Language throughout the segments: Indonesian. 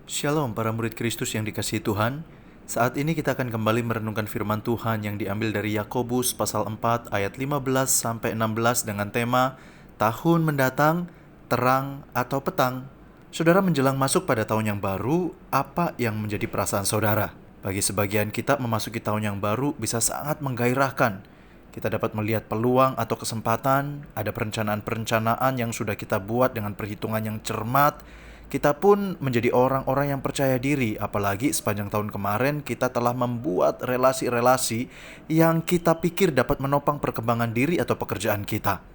Shalom para murid Kristus yang dikasihi Tuhan. Saat ini kita akan kembali merenungkan firman Tuhan yang diambil dari Yakobus pasal 4 ayat 15 sampai 16 dengan tema Tahun mendatang, terang atau petang. Saudara, menjelang masuk pada tahun yang baru, apa yang menjadi perasaan saudara? Bagi sebagian kita, memasuki tahun yang baru bisa sangat menggairahkan. Kita dapat melihat peluang atau kesempatan, ada perencanaan-perencanaan yang sudah kita buat dengan perhitungan yang cermat. Kita pun menjadi orang-orang yang percaya diri, apalagi sepanjang tahun kemarin kita telah membuat relasi-relasi yang kita pikir dapat menopang perkembangan diri atau pekerjaan kita.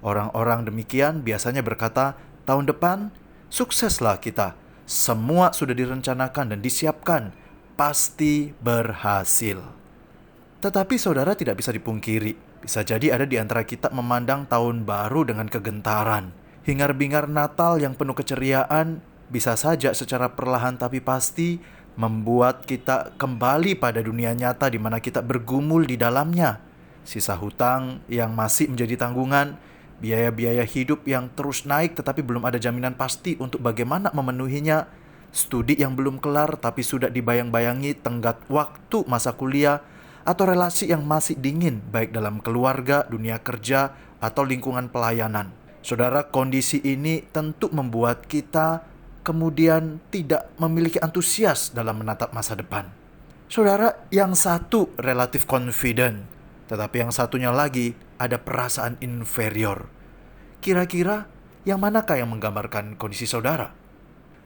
Orang-orang demikian biasanya berkata, tahun depan sukseslah kita. Semua sudah direncanakan dan disiapkan, pasti berhasil. Tetapi saudara, tidak bisa dipungkiri, bisa jadi ada di antara kita memandang tahun baru dengan kegentaran. Hingar-bingar Natal yang penuh keceriaan bisa saja secara perlahan tapi pasti membuat kita kembali pada dunia nyata di mana kita bergumul di dalamnya. Sisa hutang yang masih menjadi tanggungan, biaya-biaya hidup yang terus naik tetapi belum ada jaminan pasti untuk bagaimana memenuhinya, studi yang belum kelar tapi sudah dibayang-bayangi tenggat waktu masa kuliah, atau relasi yang masih dingin baik dalam keluarga, dunia kerja, atau lingkungan pelayanan. Saudara, kondisi ini tentu membuat kita kemudian tidak memiliki antusias dalam menatap masa depan. Saudara, yang satu relatif confident, tetapi yang satunya lagi ada perasaan inferior. Kira-kira yang manakah yang menggambarkan kondisi saudara?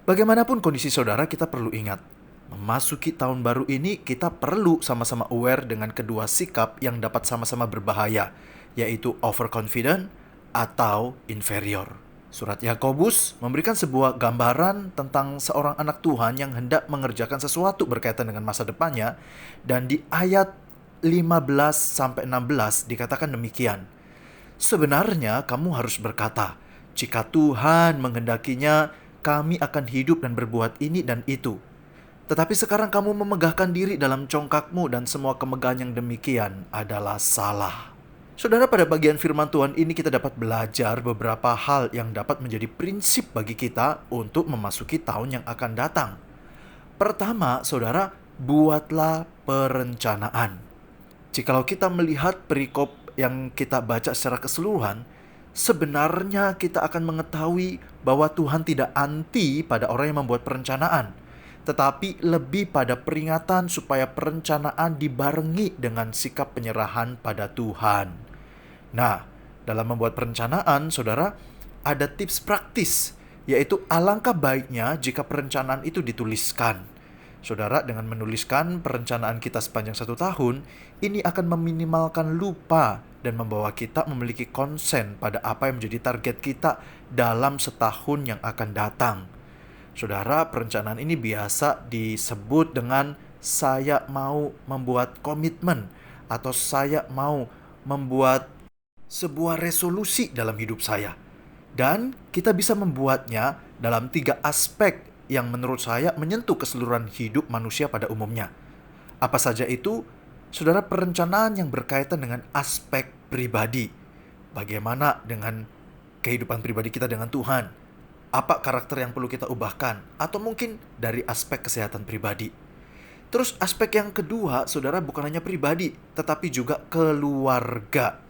Bagaimanapun kondisi saudara, kita perlu ingat, memasuki tahun baru ini kita perlu sama-sama aware dengan kedua sikap yang dapat sama-sama berbahaya, yaitu overconfident atau inferior. Surat Yakobus memberikan sebuah gambaran tentang seorang anak Tuhan yang hendak mengerjakan sesuatu berkaitan dengan masa depannya, dan di ayat 15-16 dikatakan demikian. Sebenarnya kamu harus berkata, jika Tuhan menghendakinya, kami akan hidup dan berbuat ini dan itu. Tetapi sekarang kamu memegahkan diri dalam congkakmu dan semua kemegahan yang demikian adalah salah. Saudara, pada bagian firman Tuhan ini kita dapat belajar beberapa hal yang dapat menjadi prinsip bagi kita untuk memasuki tahun yang akan datang. Pertama, saudara, buatlah perencanaan. Jikalau kita melihat perikop yang kita baca secara keseluruhan, sebenarnya kita akan mengetahui bahwa Tuhan tidak anti pada orang yang membuat perencanaan, tetapi lebih pada peringatan supaya perencanaan dibarengi dengan sikap penyerahan pada Tuhan. Nah, dalam membuat perencanaan, saudara, ada tips praktis, yaitu alangkah baiknya jika perencanaan itu dituliskan. Saudara, dengan menuliskan perencanaan kita sepanjang 1 tahun, ini akan meminimalkan lupa dan membawa kita memiliki konsen pada apa yang menjadi target kita dalam setahun yang akan datang. Saudara, perencanaan ini biasa disebut dengan saya mau membuat komitmen atau saya mau membuat sebuah resolusi dalam hidup saya. Dan kita bisa membuatnya dalam 3 aspek yang menurut saya menyentuh keseluruhan hidup manusia pada umumnya. Apa saja itu? Saudara, perencanaan yang berkaitan dengan aspek pribadi. Bagaimana dengan kehidupan pribadi kita dengan Tuhan? Apa karakter yang perlu kita ubahkan? Atau mungkin dari aspek kesehatan pribadi. Terus aspek yang kedua, saudara, bukan hanya pribadi, tetapi juga keluarga.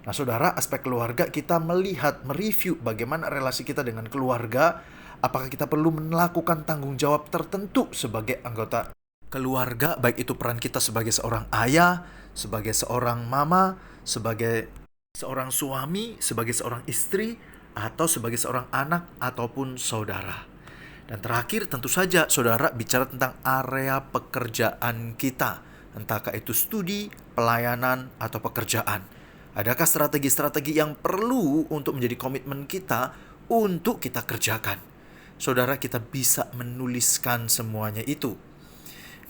Nah, saudara, aspek keluarga kita melihat, mereview bagaimana relasi kita dengan keluarga. Apakah kita perlu melakukan tanggung jawab tertentu sebagai anggota keluarga, baik itu peran kita sebagai seorang ayah, sebagai seorang mama, sebagai seorang suami, sebagai seorang istri, atau sebagai seorang anak ataupun saudara. Dan terakhir, tentu saja saudara bicara tentang area pekerjaan kita, entahkah itu studi, pelayanan, atau pekerjaan. Adakah strategi-strategi yang perlu untuk menjadi komitmen kita untuk kita kerjakan? Saudara, kita bisa menuliskan semuanya itu.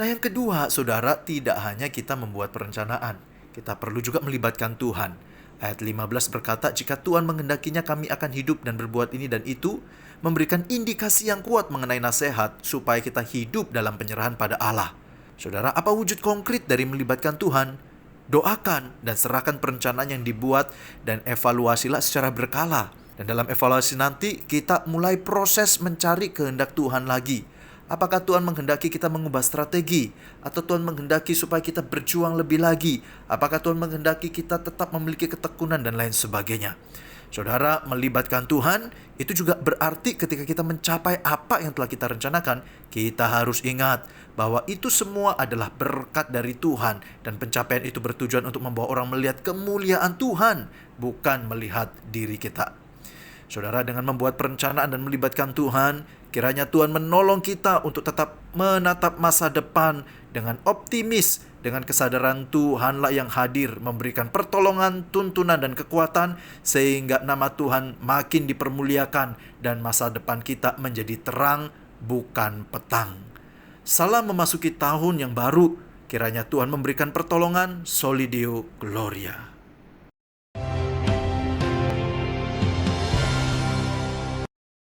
Nah, yang kedua, saudara, tidak hanya kita membuat perencanaan, kita perlu juga melibatkan Tuhan. Ayat 15 berkata, jika Tuhan menghendakinya kami akan hidup dan berbuat ini dan itu, memberikan indikasi yang kuat mengenai nasihat supaya kita hidup dalam penyerahan pada Allah. Saudara, apa wujud konkret dari melibatkan Tuhan? Doakan dan serahkan perencanaan yang dibuat dan evaluasilah secara berkala. Dan dalam evaluasi nanti kita mulai proses mencari kehendak Tuhan lagi. Apakah Tuhan menghendaki kita mengubah strategi? Atau Tuhan menghendaki supaya kita berjuang lebih lagi? Apakah Tuhan menghendaki kita tetap memiliki ketekunan dan lain sebagainya? Saudara, melibatkan Tuhan itu juga berarti ketika kita mencapai apa yang telah kita rencanakan, kita harus ingat bahwa itu semua adalah berkat dari Tuhan. Dan pencapaian itu bertujuan untuk membawa orang melihat kemuliaan Tuhan, bukan melihat diri kita. Saudara, dengan membuat perencanaan dan melibatkan Tuhan, kiranya Tuhan menolong kita untuk tetap menatap masa depan dengan optimis, dengan kesadaran Tuhanlah yang hadir, memberikan pertolongan, tuntunan, dan kekuatan, sehingga nama Tuhan makin dipermuliakan dan masa depan kita menjadi terang, bukan petang. Salam memasuki tahun yang baru, kiranya Tuhan memberikan pertolongan, Soli Deo Gloria.